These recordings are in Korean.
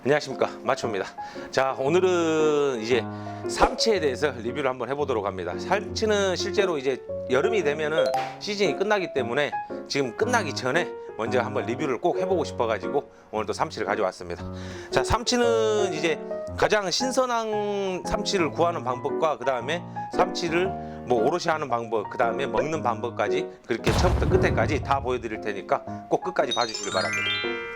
안녕하십니까, 마초입니다. 자, 오늘은 이제 삼치에 대해서 리뷰를 한번 해보도록 합니다. 삼치는 실제로 이제 여름이 되면은 시즌이 끝나기 때문에 지금 끝나기 전에 먼저 한번 리뷰를 꼭 해보고 싶어가지고 오늘 또 삼치를 가져왔습니다. 자, 삼치는 이제 가장 신선한 삼치를 구하는 방법과 그 다음에 삼치를 뭐 오롯이 하는 방법, 그 다음에 먹는 방법까지 그렇게 처음부터 끝에까지 다 보여드릴 테니까 꼭 끝까지 봐주시길 바랍니다.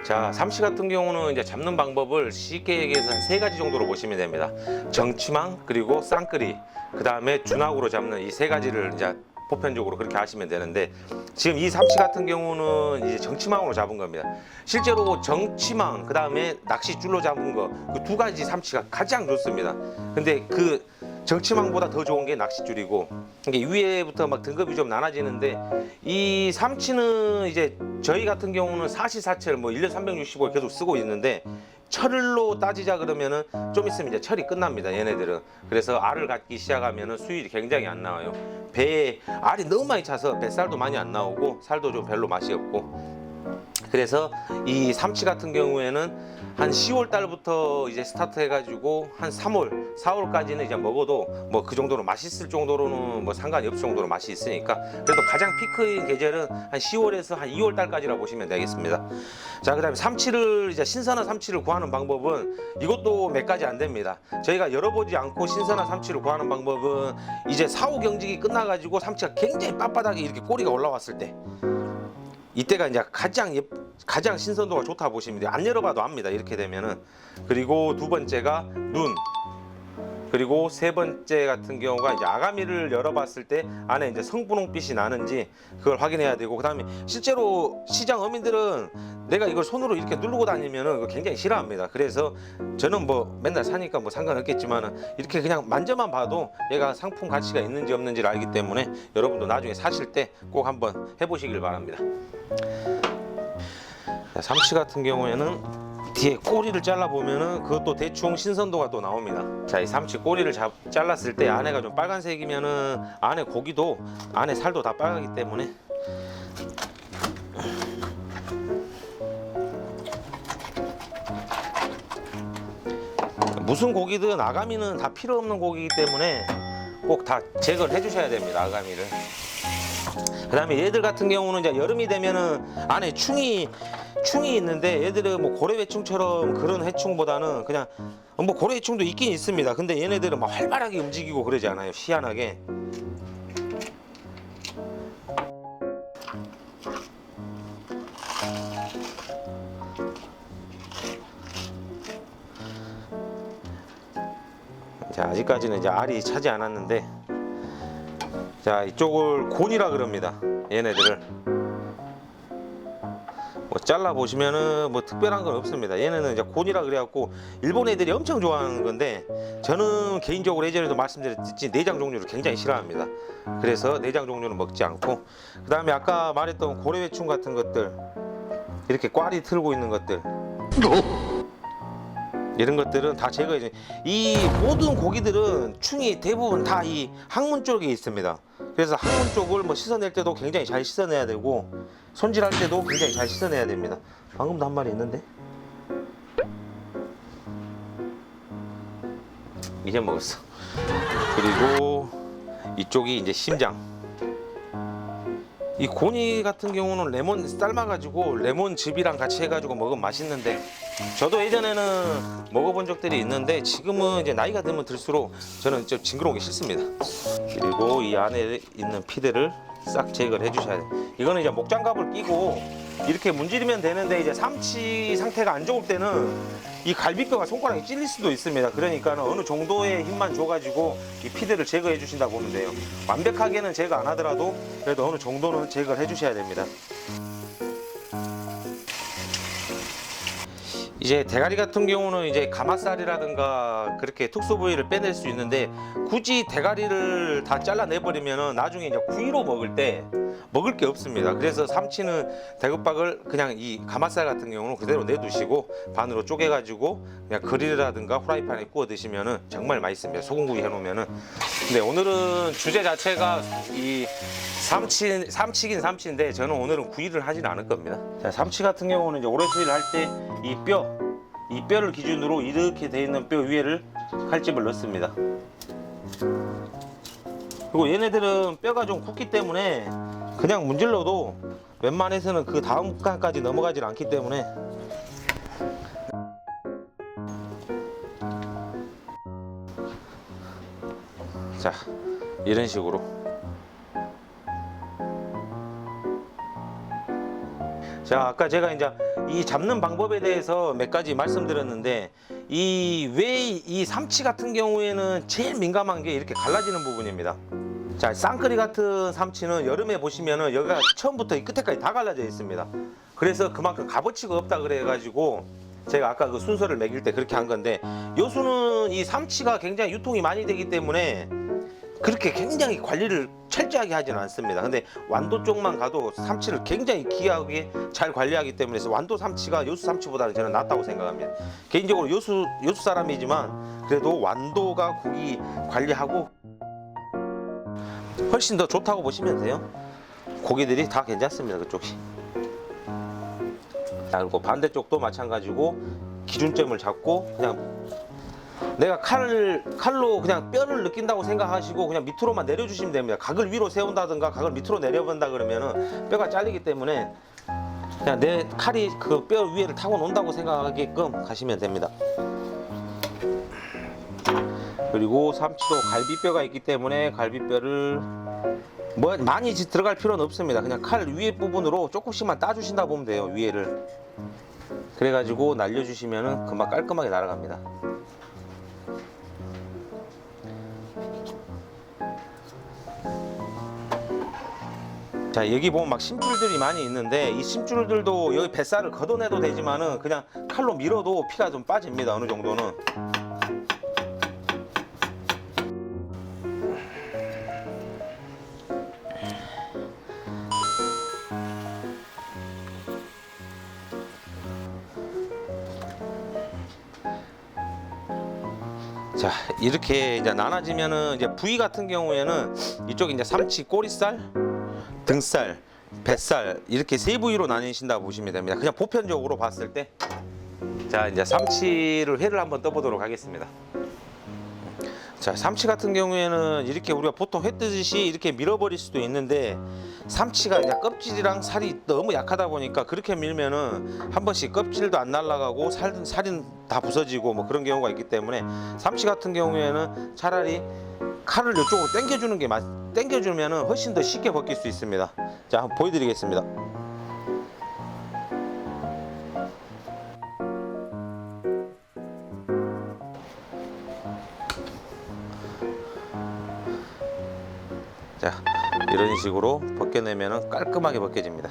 자, 삼치 같은 경우는 이제 잡는 방법을 쉽게 얘기해서 한 3가지 정도로 보시면 됩니다. 정치망, 그리고 쌍끌이, 그 다음에 준하구로 잡는 이 3가지를 이제 보편적으로 그렇게 하시면 되는데, 지금 이 삼치 같은 경우는 이제 정치망으로 잡은 겁니다. 실제로 정치망, 그 다음에 낚싯줄로 잡은 거, 그 2가지 삼치가 가장 좋습니다. 근데 그 정치망보다 더 좋은 게 낚싯줄이고, 이게 위에부터 막 등급이 좀 나눠지는데, 이 삼치는 이제 저희 같은 경우는 사시사철 뭐 1년 365일 계속 쓰고 있는데, 철로 따지자 그러면은 좀 있으면 이제 철이 끝납니다, 얘네들은. 그래서 알을 갖기 시작하면은 수율이 굉장히 안 나와요. 배에 알이 너무 많이 차서 뱃살도 많이 안 나오고 살도 좀 별로 맛이 없고, 그래서 이 삼치 같은 경우에는 한 10월 달부터 이제 스타트 해가지고 한 3월, 4월까지는 이제 먹어도 뭐 그 정도로 맛있을 정도로는 뭐 상관이 없을 정도로 맛이 있으니까, 그래도 가장 피크인 계절은 한 10월에서 한 2월 달까지라고 보시면 되겠습니다. 자, 그다음에 삼치를 이제 신선한 삼치를 구하는 방법은 이것도 몇 가지 안 됩니다. 저희가 열어보지 않고 신선한 삼치를 구하는 방법은 이제 사후 경직이 끝나가지고 삼치가 굉장히 빳빳하게 이렇게 꼬리가 올라왔을 때, 이때가 이제 가장 신선도가 좋다 보시면 돼요. 안 열어봐도 압니다, 이렇게 되면은. 그리고 2번째가 눈. 그리고 3번째 같은 경우가 이제 아가미를 열어봤을 때 안에 이제 성분홍빛이 나는지 그걸 확인해야 되고, 그 다음에 실제로 시장 어민들은 내가 이걸 손으로 이렇게 누르고 다니면은 그거 굉장히 싫어합니다. 그래서 저는 뭐 맨날 사니까 뭐 상관없겠지만은 이렇게 그냥 만져만 봐도 얘가 상품 가치가 있는지 없는지를 알기 때문에 여러분도 나중에 사실 때 꼭 한번 해보시길 바랍니다. 자, 삼치 같은 경우에는 뒤에 꼬리를 잘라보면은 그것도 대충 신선도가 또 나옵니다. 자, 이 삼치 꼬리를 잘랐을 때 안에가 좀 빨간색이면은 안에 고기도, 안에 살도 다 빨갛기 때문에 무슨 고기든 아가미는 다 필요 없는 고기이기 때문에 꼭 다 제거를 해주셔야 됩니다, 아가미를. 그 다음에 얘들 같은 경우는 이제 여름이 되면은 안에 충이 있는데, 얘들은 뭐 고래회충처럼 그런 회충보다는 그냥 뭐 고래회충도 있긴 있습니다. 근데 얘네들은 막 활발하게 움직이고 그러지 않아요, 희한하게. 자, 아직까지는 이제 알이 차지 않았는데, 자, 이쪽을 곤이라 그럽니다, 얘네들을. 뭐 잘라 보시면은 뭐 특별한 건 없습니다. 얘네는 이제 곤이라 그래갖고 일본 애들이 엄청 좋아하는 건데, 저는 개인적으로 예전에도 말씀드렸듯이 내장 종류를 굉장히 싫어합니다. 그래서 내장 종류는 먹지 않고, 그 다음에 아까 말했던 고래회충 같은 것들, 이렇게 꽈리 틀고 있는 것들, 이런 것들은 다 제거해줘요. 이 모든 고기들은 충이 대부분 다 이 항문 쪽에 있습니다. 그래서 항문 쪽을 뭐 씻어낼 때도 굉장히 잘 씻어내야 되고, 손질할 때도 굉장히 잘 씻어내야 됩니다. 방금도 한 마리 있는데? 이제 먹었어. 그리고 이쪽이 이제 심장. 이 고니 같은 경우는 레몬 삶아가지고 레몬즙이랑 같이 해가지고 먹으면 맛있는데, 저도 예전에는 먹어본 적들이 있는데 지금은 이제 나이가 들면 들수록 저는 좀 징그러운 게 싫습니다. 그리고 이 안에 있는 피대를 싹 제거를 해주셔야 돼요. 이거는 이제 목장갑을 끼고 이렇게 문지르면 되는데, 이제 삼치 상태가 안 좋을 때는 이 갈비뼈가 손가락에 찔릴 수도 있습니다. 그러니까 어느 정도의 힘만 줘가지고 이 피대를 제거해 주신다고 보면 돼요. 완벽하게는 제거 안 하더라도 그래도 어느 정도는 제거를 해 주셔야 됩니다. 이제 대가리 같은 경우는 이제 가마살이라든가 그렇게 특수 부위를 빼낼 수 있는데, 굳이 대가리를 다 잘라내버리면 나중에 이제 구이로 먹을 때 먹을 게 없습니다. 그래서 삼치는 대급박을 그냥 이 가마살 같은 경우는 그대로 내두시고 반으로 쪼개가지고 그냥 그릴이라든가 후라이팬에 구워 드시면은 정말 맛있습니다, 소금구이 해놓으면은. 근데 오늘은 주제 자체가 이 삼치긴 삼치인데, 저는 오늘은 구이를 하진 않을 겁니다. 자, 삼치 같은 경우는 이제 오래 수리를 할 때 이 뼈를 기준으로 이렇게 돼 있는 뼈 위에를 칼집을 넣습니다. 그리고 얘네들은 뼈가 좀 굵기 때문에 그냥 문질러도 웬만해서는 그 다음 칸까지 넘어가질 않기 때문에 자, 이런 식으로. 자, 아까 제가 이제 이 잡는 방법에 대해서 몇 가지 말씀드렸는데 왜 이 삼치 같은 경우에는 제일 민감한 게 이렇게 갈라지는 부분입니다. 자, 쌍끌이 같은 삼치는 여름에 보시면은 여기가 처음부터 이 끝에까지 다 갈라져 있습니다. 그래서 그만큼 값어치가 없다 그래 가지고 제가 아까 그 순서를 매길 때 그렇게 한 건데, 요수는 이 삼치가 굉장히 유통이 많이 되기 때문에 그렇게 굉장히 관리를 철저하게 하지는 않습니다. 근데 완도 쪽만 가도 삼치를 굉장히 귀하게 잘 관리하기 때문에 완도 삼치가 요수 삼치보다는 저는 낫다고 생각합니다. 개인적으로 요수 사람이지만 그래도 완도가 고기 관리하고 훨씬 더 좋다고 보시면 돼요. 고기들이 다 괜찮습니다, 그쪽이. 그리고 반대쪽도 마찬가지고 기준점을 잡고 그냥 내가 칼로 그냥 뼈를 느낀다고 생각하시고 그냥 밑으로만 내려주시면 됩니다. 각을 위로 세운다든가 각을 밑으로 내려본다 그러면은 뼈가 잘리기 때문에 그냥 내 칼이 그 뼈 위에를 타고 논다고 생각하게끔 가시면 됩니다. 그리고 삼치도 갈비뼈가 있기 때문에 갈비뼈를 뭐 많이 들어갈 필요는 없습니다. 그냥 칼 위에 부분으로 조금씩만 따주신다 보면 돼요, 위에를. 그래가지고 날려주시면은 금방 깔끔하게 날아갑니다. 자, 여기 보면 막 심줄들이 많이 있는데 이 심줄들도 여기 뱃살을 걷어내도 되지만은 그냥 칼로 밀어도 피가 좀 빠집니다, 어느 정도는. 자, 이렇게 이제 나눠지면은 이제 부위 같은 경우에는 이쪽이 이제 삼치 꼬리살, 등살, 뱃살 이렇게 세 부위로 나뉘신다 보시면 됩니다. 그냥 보편적으로 봤을 때. 자, 이제 삼치를 회를 한번 떠보도록 하겠습니다. 자, 삼치 같은 경우에는 이렇게 우리가 보통 회 뜨듯이 이렇게 밀어버릴 수도 있는데 삼치가 이제 껍질이랑 살이 너무 약하다 보니까 그렇게 밀면은 한 번씩 껍질도 안 날아가고 살은 다 부서지고 뭐 그런 경우가 있기 때문에 삼치 같은 경우에는 차라리 칼을 이쪽으로 당겨주는 게 당겨주면은 훨씬 더 쉽게 벗길 수 있습니다. 자, 한번 보여드리겠습니다. 자, 이런 식으로 벗겨내면 깔끔하게 벗겨집니다.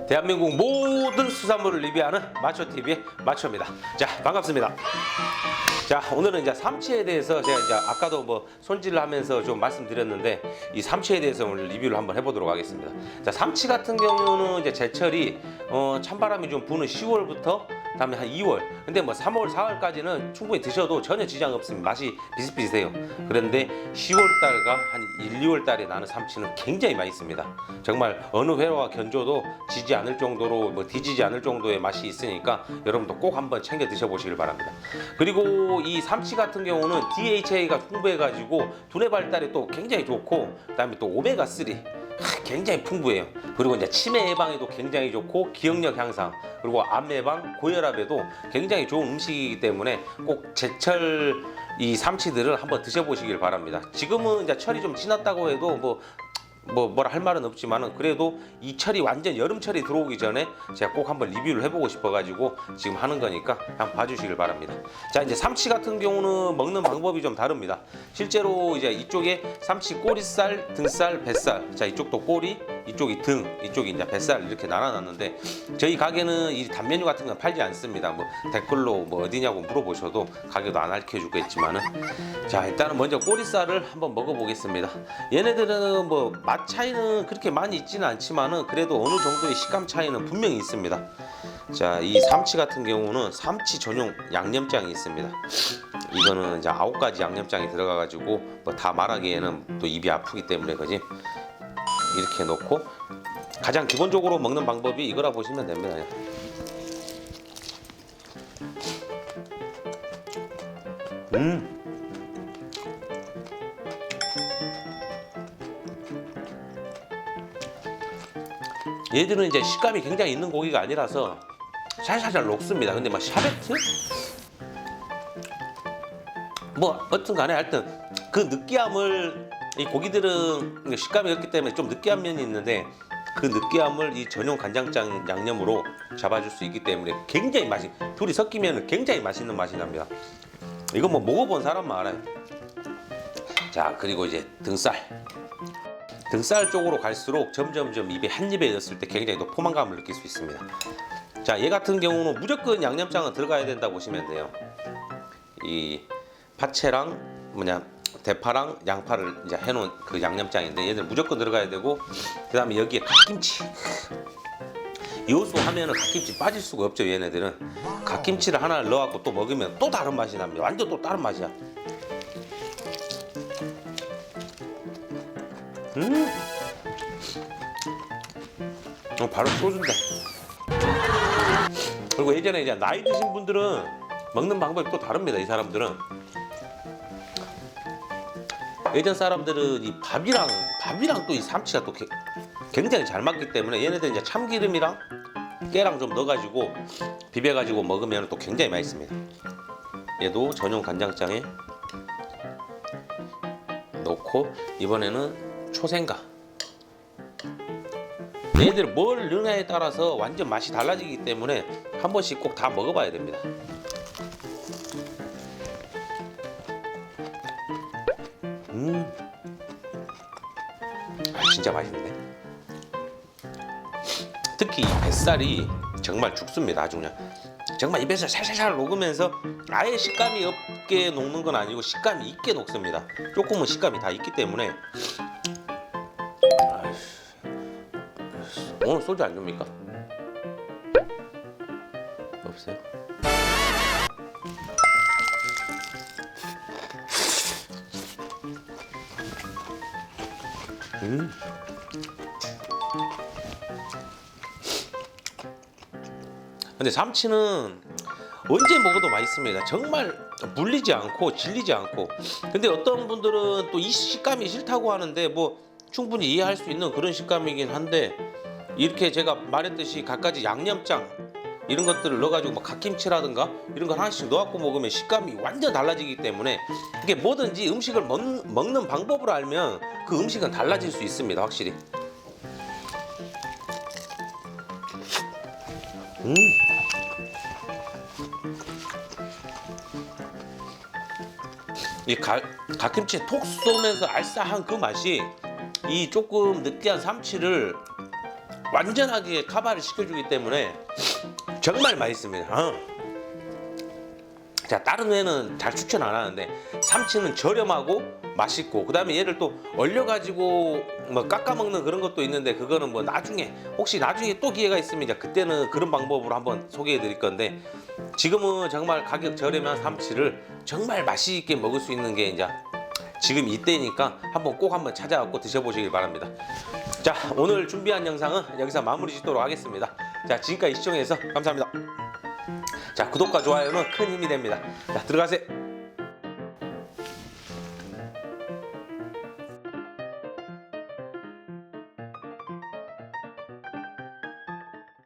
대한민국 모든 수산물을 리뷰하는 마초TV의 마초입니다. 자, 반갑습니다. 자, 오늘은 이제 삼치에 대해서 제가 이제 아까도 뭐 손질을 하면서 좀 말씀드렸는데 이 삼치에 대해서 오늘 리뷰를 한번 해보도록 하겠습니다. 자, 삼치 같은 경우는 이제 제철이 찬바람이 좀 부는 10월부터 다음에 한 2월, 근데 뭐 3월, 4월까지는 충분히 드셔도 전혀 지장 없습니다. 맛이 비슷비슷해요. 그런데 10월 달과 한 1, 2월 달에 나는 삼치는 굉장히 맛있습니다. 정말 어느 회와 견줘도 지지 않을 정도로 뒤지지 않을 정도의 맛이 있으니까 여러분도 꼭 한번 챙겨 드셔보시길 바랍니다. 그리고 이 삼치 같은 경우는 DHA가 풍부해가지고 두뇌 발달에 또 굉장히 좋고, 그다음에 또 오메가3 굉장히 풍부해요. 그리고 이제 치매 예방에도 굉장히 좋고 기억력 향상, 그리고 암 예방, 고혈압에도 굉장히 좋은 음식이기 때문에 꼭 제철 이 삼치들을 한번 드셔보시길 바랍니다. 지금은 이제 철이 좀 지났다고 해도 뭐라 할 말은 없지만은 그래도 이 철이 완전 여름철이 들어오기 전에 제가 꼭 한번 리뷰를 해보고 싶어가지고 지금 하는 거니까 한번 봐주시길 바랍니다. 자, 이제 삼치 같은 경우는 먹는 방법이 좀 다릅니다. 실제로 이제 이쪽에 삼치 꼬리살, 등살, 뱃살, 자, 이쪽도 꼬리, 이쪽이 등, 이쪽이 이제 뱃살 이렇게 나눠놨는데 저희 가게는 이 단메뉴 같은 건 팔지 않습니다. 뭐 댓글로 뭐 어디냐고 물어보셔도 가게도 안 알려주겠지만은, 자, 일단은 먼저 꼬리살을 한번 먹어보겠습니다. 얘네들은 뭐 맛 차이는 그렇게 많이 있지는 않지만은 그래도 어느 정도의 식감 차이는 분명히 있습니다. 자, 이 삼치 같은 경우는 삼치 전용 양념장이 있습니다. 이거는 이제 9가지 양념장이 들어가가지고 뭐 다 말하기에는 또 입이 아프기 때문에 그지. 이렇게 놓고 가장 기본적으로 먹는 방법이 이거라 보시면 됩니다. 얘들은 이제 식감이 굉장히 있는 고기가 아니라서 살살살 녹습니다. 근데 막 샤베트? 뭐 어떤 간에 하여튼 그 느끼함을 이 고기들은 식감이 없기 때문에 좀 느끼한 면이 있는데 그 느끼함을 이 전용 간장장 양념으로 잡아줄 수 있기 때문에 굉장히 맛이 둘이 섞이면 굉장히 맛있는 맛이 납니다. 이거 뭐 먹어본 사람만 알아요. 자, 그리고 이제 등살 쪽으로 갈수록 점점점 입에 한 입에 넣었을 때 굉장히 또 포만감을 느낄 수 있습니다. 자, 얘 같은 경우는 무조건 양념장은 들어가야 된다 보시면 돼요. 이 파채랑 대파랑 양파를 이제 해놓은 그 양념장인데 얘들 무조건 들어가야 되고, 그다음에 여기에 갓김치. 요소 하면은 갓김치 빠질 수가 없죠. 얘네들은 갓김치를 하나를 넣어갖고 또 먹으면 또 다른 맛이 납니다. 완전 또 다른 맛이야. 바로 소주인데. 그리고 예전에 이제 나이 드신 분들은 먹는 방법이 또 다릅니다. 이 사람들은 예전 사람들은 이 밥이랑 또 이 삼치가 또 굉장히 잘 맞기 때문에 얘네들 이제 참기름이랑 깨랑 좀 넣어가지고 비벼가지고 먹으면 또 굉장히 맛있습니다. 얘도 전용 간장장에 넣고, 이번에는 초생강. 얘들 뭘 넣느냐에 따라서 완전 맛이 달라지기 때문에 한 번씩 꼭 다 먹어봐야 됩니다. 진짜 맛있는데. 특히 이 뱃살이 정말 죽습니다. 아주 그냥 정말 입에서 살살살 녹으면서 아예 식감이 없게 녹는 건 아니고 식감이 있게 녹습니다. 조금은 식감이 다 있기 때문에. 오늘 소주 안 줍니까? 없어요? 근데 삼치는 언제 먹어도 맛있습니다. 정말 물리지 않고 질리지 않고. 근데 어떤 분들은 또 이 식감이 싫다고 하는데 뭐 충분히 이해할 수 있는 그런 식감이긴 한데, 이렇게 제가 말했듯이 갖가지 양념장 이런 것들을 넣어가지고 뭐 갓김치라든가 이런 걸 하나씩 넣어갖고 먹으면 식감이 완전 달라지기 때문에, 이게 뭐든지 음식을 먹는 방법을 알면 그 음식은 달라질 수 있습니다. 확실히. 이 갓김치 톡 쏘면서 알싸한 그 맛이 이 조금 느끼한 삼치를 완전하게 커버를 시켜주기 때문에 정말 맛있습니다. 자, 다른 회는 잘 추천 안 하는데 삼치는 저렴하고 맛있고, 그 다음에 얘를 또 얼려가지고 뭐 깎아 먹는 그런 것도 있는데, 그거는 뭐 나중에 혹시 나중에 또 기회가 있으면 이제 그때는 그런 방법으로 한번 소개해 드릴 건데, 지금은 정말 가격 저렴한 삼치를 정말 맛있게 먹을 수 있는 게 이제 지금 이때니까 한번 찾아갖고 드셔보시길 바랍니다. 자, 오늘 준비한 영상은 여기서 마무리 짓도록 하겠습니다. 자, 지금까지 시청해주셔서 감사합니다. 자, 구독과 좋아요는 큰 힘이 됩니다. 자, 들어가세요.